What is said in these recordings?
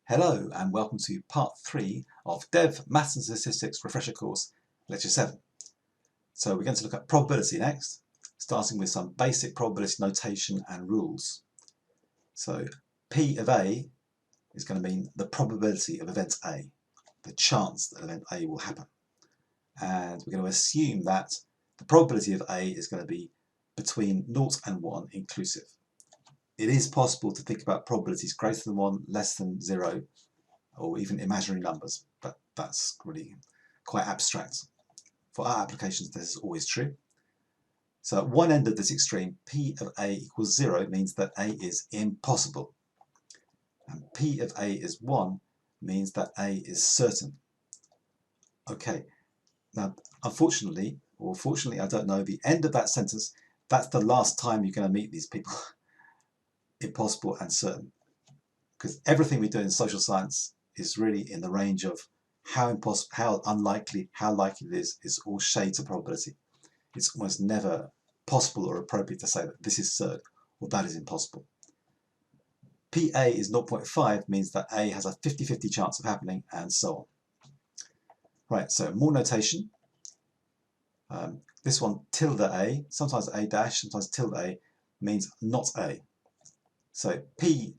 Hello and welcome to part 3 of Dev Maths and Statistics Refresher Course, Lecture 7. So we're going to look at probability next, starting with some basic probability notation and rules. So P of A is going to mean the probability of event A, the chance that event A will happen. And we're going to assume that the probability of A is going to be between 0 and 1 inclusive. It is possible to think about probabilities greater than 1, less than 0, or even imaginary numbers, but that's really quite abstract. For our applications, this is always true. So at one end of this extreme, P of A equals 0 means that A is impossible. And P of A is 1 means that A is certain. Okay, now unfortunately, or fortunately, I don't know, the end of that sentence, that's the last time you're going to meet these people. Impossible and certain, because everything we do in social science is really in the range of how impossible, how unlikely, how likely it is all shades of probability. It's almost never possible or appropriate to say that this is certain or that is impossible. PA is 0.5 means that A has a 50-50 chance of happening, and so on. Right, so more notation. This one, tilde A, sometimes A dash, sometimes tilde A, means not A. So P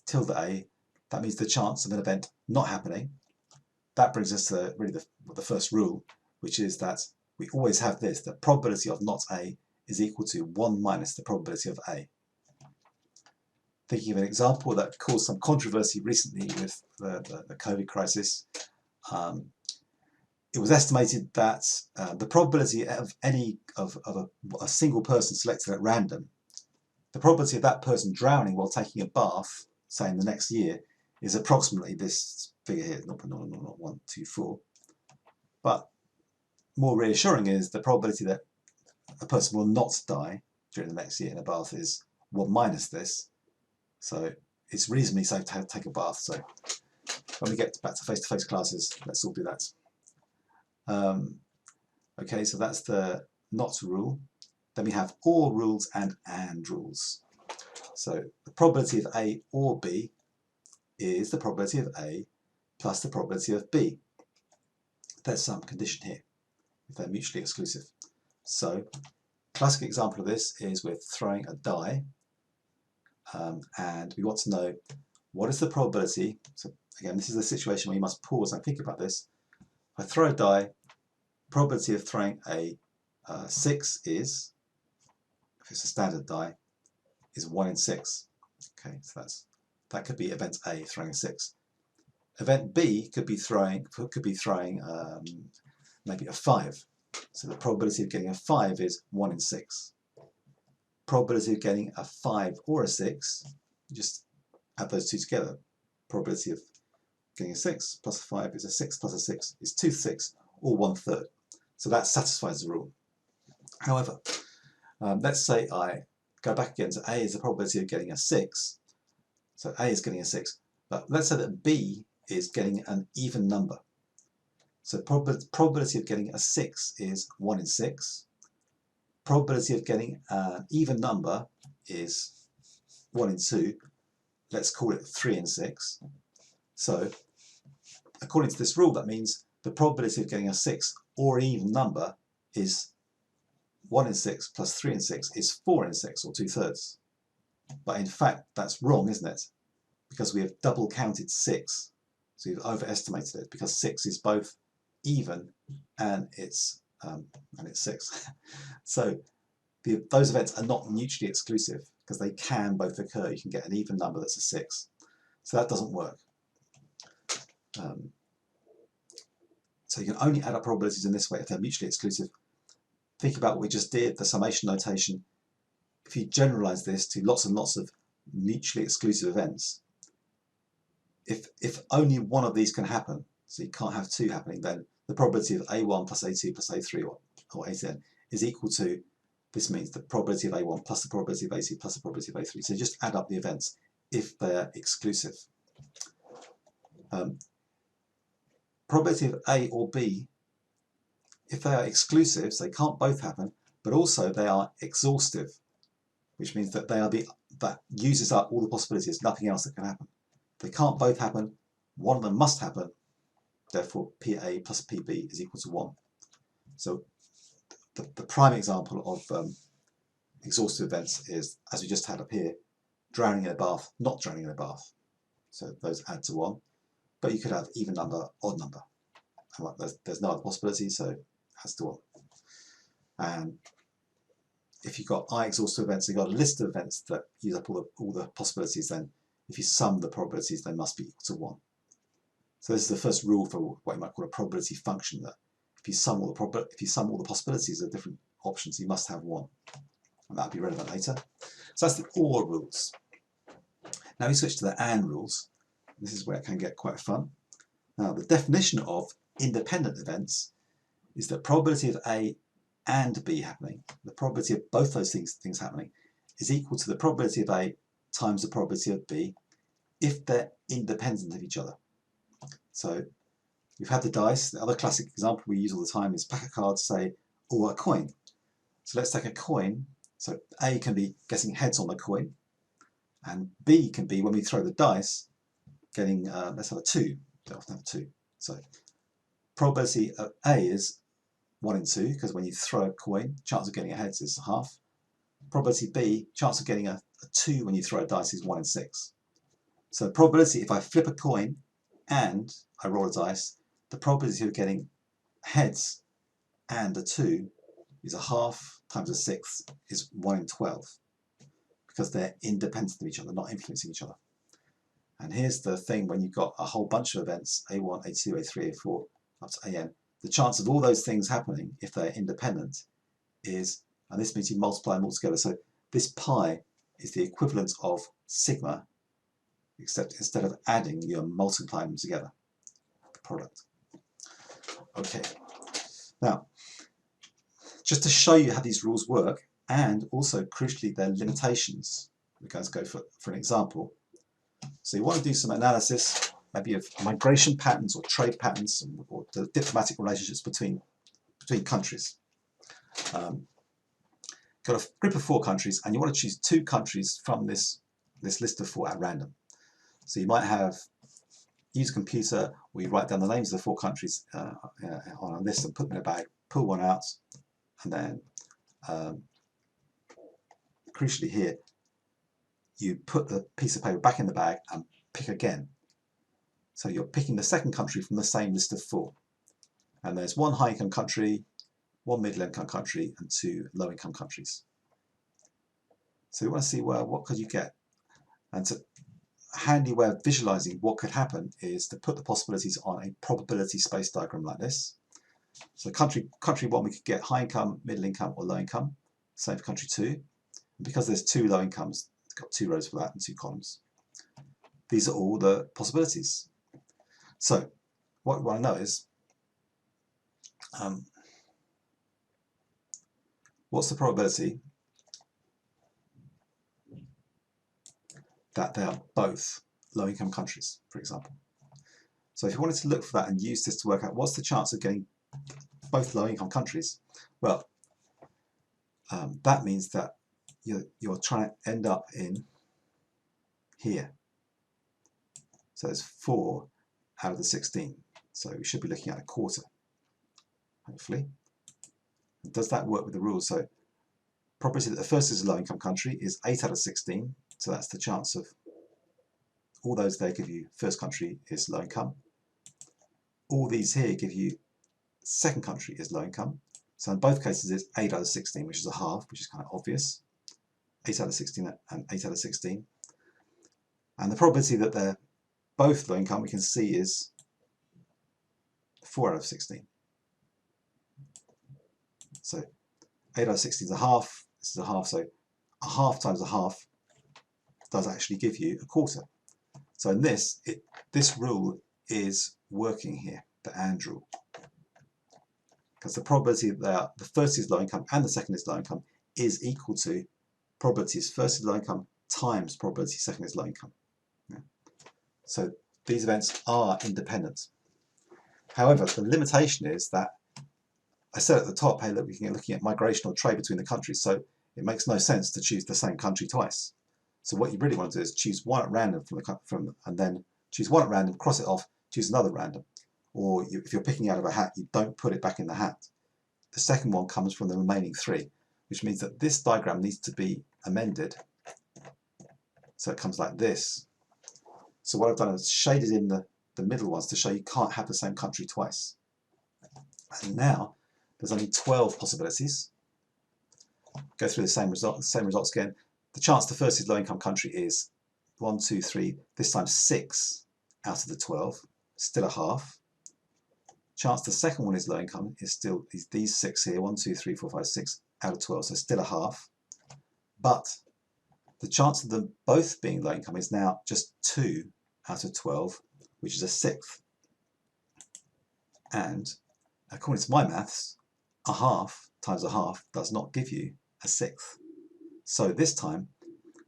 tilde A, that means the chance of an event not happening. That brings us to really the first rule, which is that we always have this: the probability of not A is equal to 1 minus the probability of A. Thinking of an example that caused some controversy recently with the COVID crisis, it was estimated that the probability of a single person selected at random, the probability of that person drowning while taking a bath, say in the next year, is approximately this figure here, 0.124. But more reassuring is the probability that a person will not die during the next year in a bath is 1 minus this. So it's reasonably safe to take a bath. So when we get back to face-to-face classes, let's all do that. Okay, so that's the not rule. Then we have or rules and rules. So the probability of A or B is the probability of A plus the probability of B. There's some condition here, if they're mutually exclusive. So classic example of this is with throwing a die, and we want to know what is the probability. So again, this is a situation where you must pause and think about this. If I throw a die, probability of throwing a 6 is, if it's a standard die, is 1 in 6. Okay, so that could be event A, throwing a 6. Event B could be throwing maybe a 5. So the probability of getting a 5 is 1 in 6. Probability of getting a 5 or a 6, just add those two together. Probability of getting a 6 plus a 5 is a 6 plus a 6 is 2/6, or 1/3. So that satisfies the rule. However, let's say I go back again to A is the probability of getting a 6. So A is getting a 6. But let's say that B is getting an even number. So probability of getting a 6 is 1 in 6. Probability of getting an even number is 1 in 2. Let's call it 3 in 6. So according to this rule, that means the probability of getting a 6 or an even number is 1 in 6 plus 3 in 6 is 4 in 6, or 2/3. But in fact, that's wrong, isn't it? Because we have double counted 6. So we've overestimated it, because 6 is both even and it's 6. So those events are not mutually exclusive, because they can both occur. You can get an even number that's a 6. So that doesn't work. So you can only add up probabilities in this way if they're mutually exclusive. Think about what we just did, the summation notation. If you generalize this to lots and lots of mutually exclusive events, if only one of these can happen, so you can't have two happening, then the probability of A1 plus A2 plus A3 or A10 is equal to, this means the probability of A1 plus the probability of A2 plus the probability of A3. So you just add up the events if they're exclusive. Probability of A or B, if they are exclusive, so they can't both happen, but also they are exhaustive, which means that that uses up all the possibilities, nothing else that can happen. They can't both happen. One of them must happen. Therefore, PA plus PB is equal to 1. So the prime example of exhaustive events is, as we just had up here, drowning in a bath, not drowning in a bath. So those add to 1. But you could have even number, odd number. And there's no other possibility, so it adds to 1. And if you've got I exhaustive events, you've got a list of events that use up all the possibilities, then if you sum the probabilities, they must be equal to 1. So this is the first rule for what you might call a probability function, that if you sum all the possibilities of different options, you must have 1. And that'll be relevant later. So that's the OR rules. Now we switch to the AND rules. This is where it can get quite fun. Now the definition of independent events is the probability of A and B happening, the probability of both those things happening, is equal to the probability of A times the probability of B if they're independent of each other. So we've had the dice. The other classic example we use all the time is pack a card, say, or a coin. So let's take a coin. So A can be getting heads on the coin, and B can be, when we throw the dice, getting, let's have a 2. They often have a 2. So probability of A is 1 in 2, because when you throw a coin, chance of getting a heads is half. Probability B, chance of getting a 2 when you throw a dice is 1 in 6. So probability, if I flip a coin and I roll a dice, the probability of getting heads and a 2 is a half times a sixth is 1 in 12, because they're independent of each other, not influencing each other. And here's the thing, when you've got a whole bunch of events, A1, A2, A3, A4, up to AN, the chance of all those things happening, if they're independent, is, and this means you multiply them all together, so this pi is the equivalent of sigma, except instead of adding, you're multiplying them together, the product. Okay, now, just to show you how these rules work, and also crucially their limitations, we're going to go for an example. So you want to do some analysis, maybe of migration patterns or trade patterns, or the diplomatic relationships between countries. Got a group of 4 countries, and you want to choose 2 countries from this list of 4 at random. So you might use a computer, where you write down the names of the 4 countries on a list and put them in a bag, pull one out, and then crucially here, you put the piece of paper back in the bag and pick again. So you're picking the second country from the same list of 4. And there's 1 high-income country, 1 middle-income country, and 2 low-income countries. So you want to see, well, what could you get? And a handy way of visualizing what could happen is to put the possibilities on a probability space diagram like this. So country 1, we could get high income, middle income, or low income. Same for country 2. And because there's 2 low incomes, it's got 2 rows for that and 2 columns. These are all the possibilities. So what we want to know is, what's the probability that they are both low-income countries, for example. So if you wanted to look for that and use this to work out what's the chance of getting both low-income countries, well, that means that you're trying to end up in here. So there's 4 out of the 16. So we should be looking at a quarter, hopefully. And does that work with the rules? So probability that the first is a low-income country is 8 out of 16. So that's the chance of all those there give you first country is low income. All these here give you second country is low income. So in both cases it's 8 out of 16, which is a half, which is kind of obvious. 8 out of 16 and 8 out of 16. And the probability that they're both low income we can see is 4 out of 16. So 8 out of 16 is a half, this is a half, so a half times a half does actually give you a quarter. So in this rule is working here, the AND rule. Because the probability that the first is low income and the second is low income is equal to probabilities first is low income times probability second is low income. Yeah. So these events are independent. However, the limitation is that I said at the top, hey, look, we can get looking at migration or trade between the countries, so it makes no sense to choose the same country twice. So what you really want to do is choose one at random and then choose one at random, cross it off, choose another random. Or if you're picking out of a hat, you don't put it back in the hat. The second one comes from the remaining three, which means that this diagram needs to be amended. So it comes like this. So what I've done is shaded in the middle ones to show you can't have the same country twice. And now there's only 12 possibilities. Go through the same results again. The chance the first is low-income country is 1, 2, 3, this time 6 out of the 12, still a half. Chance the second one is low income is still these 6 here, 1, 2, 3, 4, 5, 6 out of 12, so still a half. But the chance of them both being low income is now just 2 out of 12, which is a sixth. And according to my maths, a half times a half does not give you a sixth. So this time,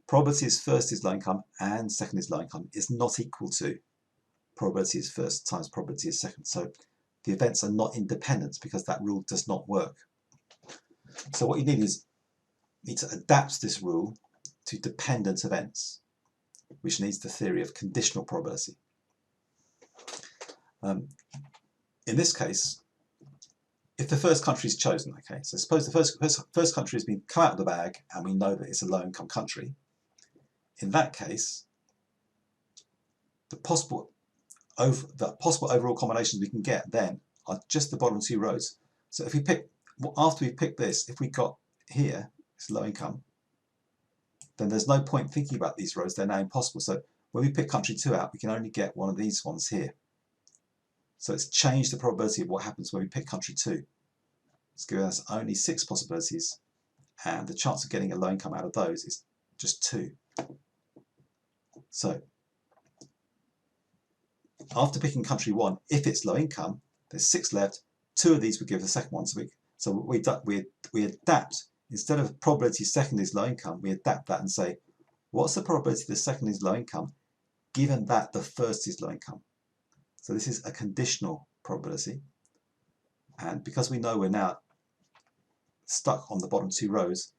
probability is first is low income and second is low income is not equal to probability is first times probability is second. So the events are not independent because that rule does not work. So what you need is to adapt this rule to dependent events, which needs the theory of conditional probability. In this case, if the first country is chosen, okay, so suppose the first country has been come out of the bag and we know that it's a low-income country. In that case, the possible overall combinations we can get then are just the bottom two rows. So if we pick, after we pick this, if we got here, it's low income, then there's no point thinking about these rows, they're now impossible. So when we pick country 2 out, we can only get one of these ones here. So it's changed the probability of what happens when we pick country 2. It's given us only 6 possibilities, and the chance of getting a low income out of those is just 2. So after picking country 1, if it's low income, there's 6 left. 2 of these would give the second one. So we adapt. Instead of probability second is low income, we adapt that and say, what's the probability the second is low income, given that the first is low income? So this is a conditional probability. And because we know we're now stuck on the bottom 2 rows,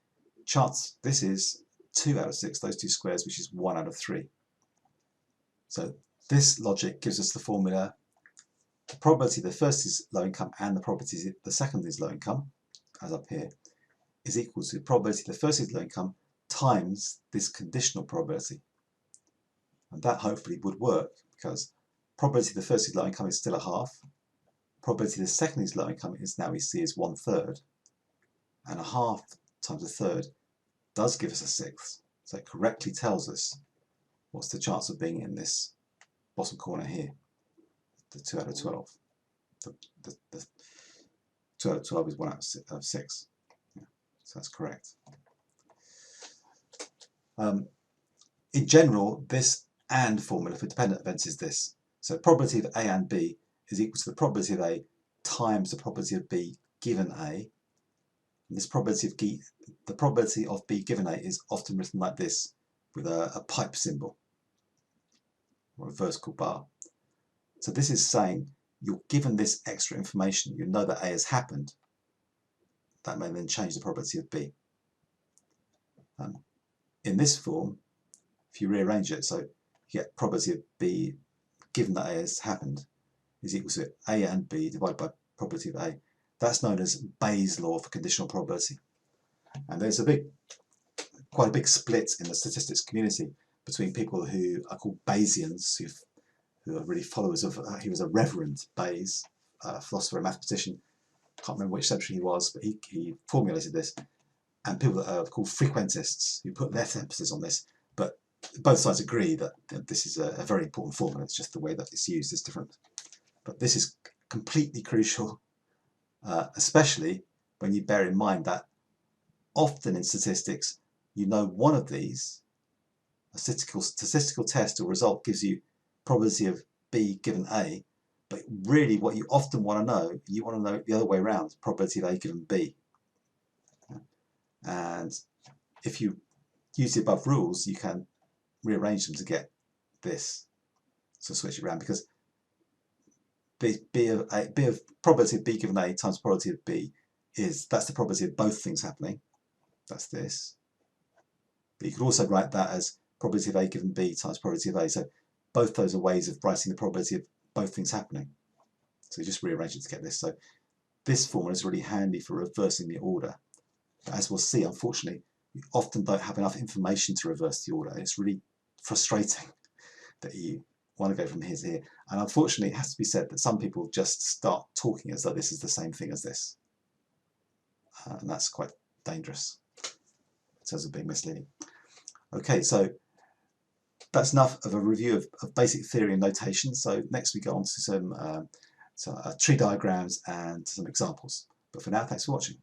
chance this is 2 out of 6, those 2 squares, which is 1 out of 3. So this logic gives us the formula: the probability the first is low income and the probability the second is low income, as up here, is equal to the probability the first is low income times this conditional probability. And that hopefully would work, because probability the first is low income is still a half. Probability the second is low income is now we see is 1/3. And a half times a third does give us a sixth. So it correctly tells us what's the chance of being in this bottom corner here, the 2 out of 12. The 2 out of 12 is 1 out of 6. Yeah, so that's correct. In general, this AND formula for dependent events is this. So probability of A and B is equal to the probability of A times the probability of B given A. And this the probability of B given A is often written like this, with a pipe symbol or a vertical bar. So this is saying you're given this extra information, you know that A has happened. That may then change the probability of B. In this form, if you rearrange it, so you get probability of B given that A has happened is equal to A and B divided by probability of A. That's known as Bayes' law for conditional probability. And there's quite a big split in the statistics community between people who are called Bayesians, who are really followers of, he was a Reverend Bayes, philosopher and mathematician. Can't remember which century he was, but he formulated this. And people that are called frequentists, who put less emphasis on this. But both sides agree that this is a very important formula. It's just the way that it's used is different. But this is completely crucial, especially when you bear in mind that often in statistics, you know one of these, a statistical test or result gives you probability of B given A, but really what you often want to know, you want to know the other way around, probability of A given B. And if you use the above rules, you can rearrange them to get this. So switch it around, because probability of B given A times probability of B that's the probability of both things happening. That's this. But you could also write that as probability of A given B times probability of A. So both those are ways of writing the probability of both things happening. So you just rearrange it to get this. So this formula is really handy for reversing the order. But as we'll see, unfortunately, you often don't have enough information to reverse the order. It's really frustrating that you want to go from here to here. And unfortunately, it has to be said that some people just start talking as though this is the same thing as this. And that's quite dangerous in terms of being misleading. Okay, so that's enough of a review of basic theory and notation. So next we go on to some tree diagrams and some examples. But for now, thanks for watching.